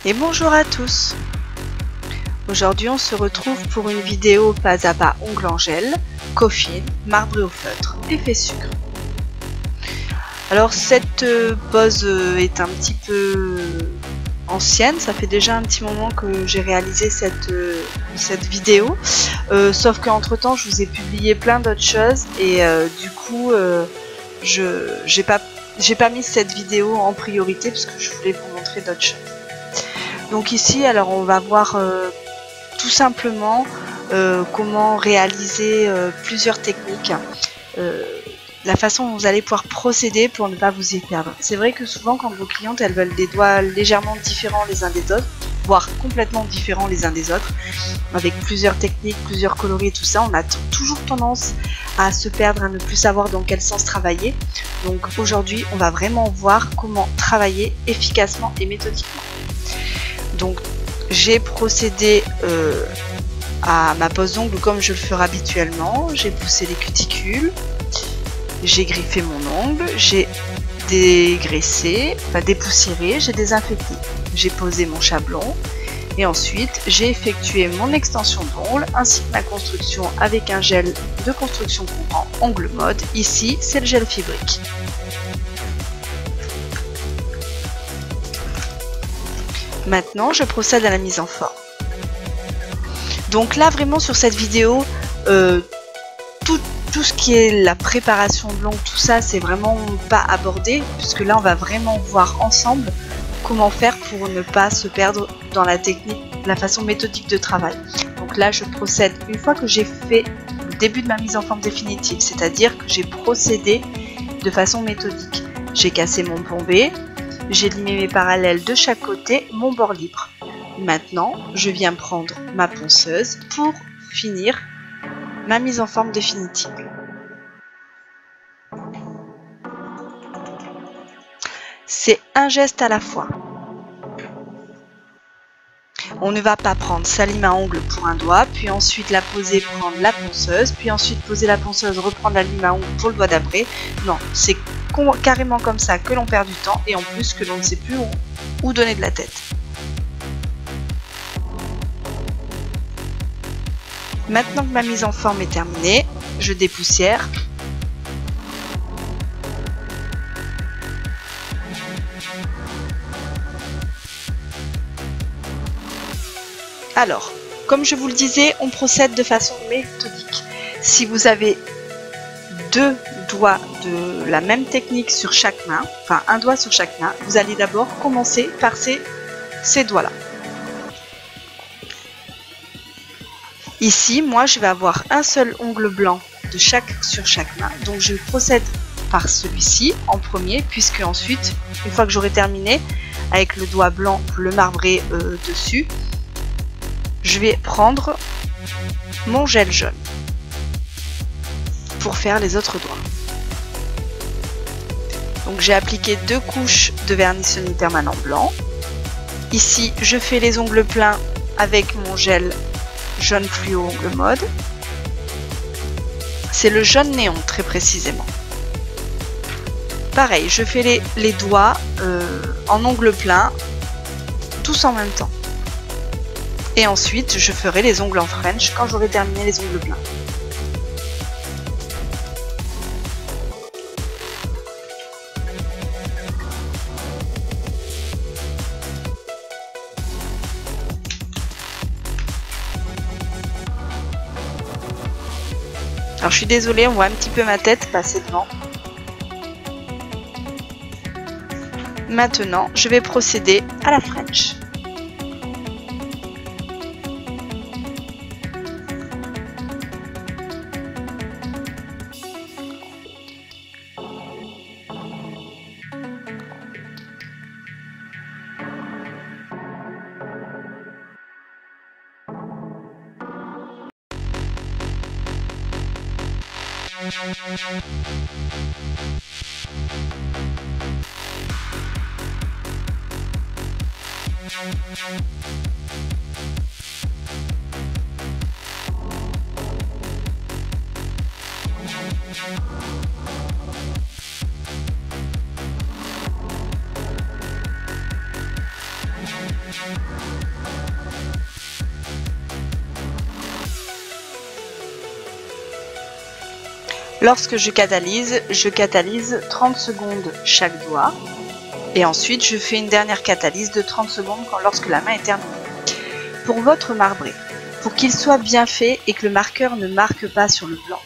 Et bonjour à tous. Aujourd'hui on se retrouve pour une vidéo pas à pas ongles en gel, coffine, marbré au feutre, effet sucre. Alors cette pose est un petit peu ancienne, ça fait déjà un petit moment que j'ai réalisé cette vidéo, sauf qu'entre temps je vous ai publié plein d'autres choses et du coup j'ai pas mis cette vidéo en priorité parce que je voulais vous montrer d'autres choses. Donc ici alors on va voir tout simplement comment réaliser plusieurs techniques, la façon dont vous allez pouvoir procéder pour ne pas vous y perdre. C'est vrai que souvent quand vos clientes elles veulent des doigts légèrement différents les uns des autres, voire complètement différents les uns des autres, avec plusieurs techniques, plusieurs coloris et tout ça, on a toujours tendance à se perdre, à ne plus savoir dans quel sens travailler. Donc aujourd'hui on va vraiment voir comment travailler efficacement et méthodiquement. Donc j'ai procédé à ma pose d'ongles comme je le ferai habituellement. J'ai poussé les cuticules, j'ai griffé mon ongle, j'ai dégraissé, enfin dépoussiéré, j'ai désinfecté, j'ai posé mon chablon et ensuite j'ai effectué mon extension d'ongle ainsi que ma construction avec un gel de construction courant ongle mode. Ici c'est le gel fibrique. Maintenant, je procède à la mise en forme. Donc là, vraiment sur cette vidéo, tout ce qui est la préparation de l'ongle, tout ça, c'est vraiment pas abordé, puisque là, on va vraiment voir ensemble comment faire pour ne pas se perdre dans la technique, la façon méthodique de travail. Donc là, je procède, une fois que j'ai fait le début de ma mise en forme définitive, c'est-à-dire que j'ai procédé de façon méthodique. J'ai cassé mon bombé, j'ai limé mes parallèles de chaque côté, mon bord libre. Maintenant, je viens prendre ma ponceuse pour finir ma mise en forme définitive. C'est un geste à la fois. On ne va pas prendre sa lime à ongles pour un doigt, puis ensuite la poser, prendre la ponceuse, puis ensuite poser la ponceuse, reprendre la lime à ongles pour le doigt d'après. Non, c'est carrément comme ça que l'on perd du temps et en plus que l'on ne sait plus où donner de la tête. Maintenant que ma mise en forme est terminée, je dépoussière. Alors, comme je vous le disais, on procède de façon méthodique. Si vous avez deux doigts de la même technique sur chaque main, enfin un doigt sur chaque main, vous allez d'abord commencer par ces doigts-là. Ici, moi, je vais avoir un seul ongle blanc sur chaque main, donc je procède par celui-ci en premier, puisque ensuite, une fois que j'aurai terminé, avec le doigt blanc, le marbré dessus, je vais prendre mon gel jaune pour faire les autres doigts. Donc j'ai appliqué 2 couches de vernis semi-permanent blanc. Ici, je fais les ongles pleins avec mon gel jaune fluo ongle mode. C'est le jaune néon très précisément. Pareil, je fais les doigts en ongles pleins, tous en même temps. Et ensuite, je ferai les ongles en French quand j'aurai terminé les ongles pleins. Alors je suis désolée, on voit un petit peu ma tête passer devant. Maintenant, je vais procéder à la French. Lorsque je catalyse 30 secondes chaque doigt. Et ensuite, je fais une dernière catalyse de 30 secondes lorsque la main est terminée. Pour votre marbré, pour qu'il soit bien fait et que le marqueur ne marque pas sur le blanc,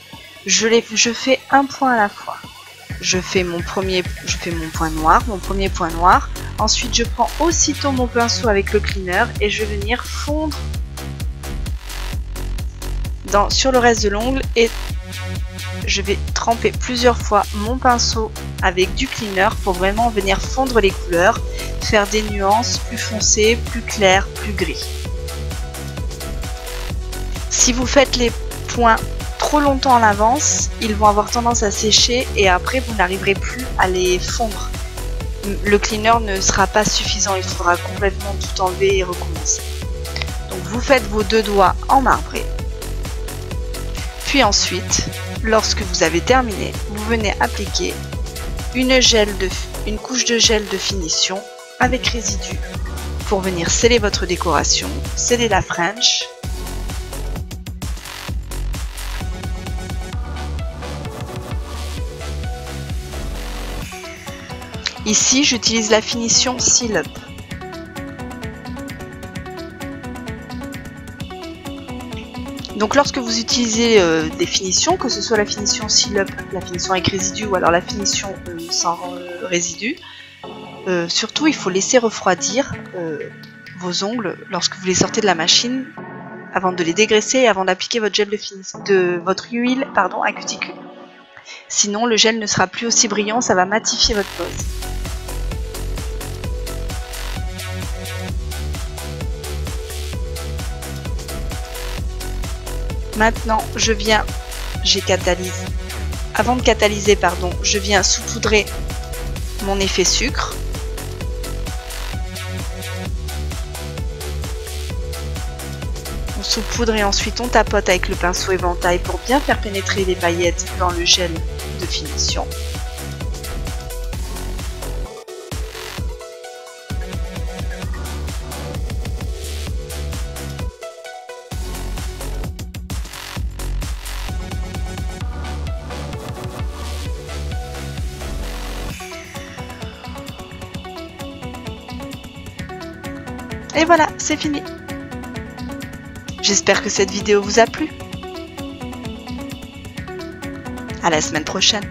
je fais un point à la fois. Je fais mon premier point noir. Ensuite, je prends aussitôt mon pinceau avec le cleaner et je vais venir fondre sur le reste de l'ongle et je vais tremper plusieurs fois mon pinceau avec du cleaner pour vraiment venir fondre les couleurs, faire des nuances plus foncées, plus claires, plus gris. Si vous faites les points trop longtemps en avance, ils vont avoir tendance à sécher et après vous n'arriverez plus à les fondre. Le cleaner ne sera pas suffisant, il faudra complètement tout enlever et recommencer. Donc vous faites vos 2 doigts en marbré. Puis ensuite, lorsque vous avez terminé, vous venez appliquer une couche de gel de finition avec résidu pour venir sceller votre décoration, sceller la French. Ici, j'utilise la finition Seal Up. Donc lorsque vous utilisez des finitions, que ce soit la finition Seal Up, la finition avec résidu ou alors la finition sans résidu, surtout il faut laisser refroidir vos ongles lorsque vous les sortez de la machine avant de les dégraisser et avant d'appliquer votre gel votre huile à cuticule. Sinon le gel ne sera plus aussi brillant, ça va matifier votre pose. Maintenant, avant de catalyser, je viens saupoudrer mon effet sucre. On saupoudre et ensuite on tapote avec le pinceau éventail pour bien faire pénétrer les paillettes dans le gel de finition. Et voilà, c'est fini. J'espère que cette vidéo vous a plu. À la semaine prochaine.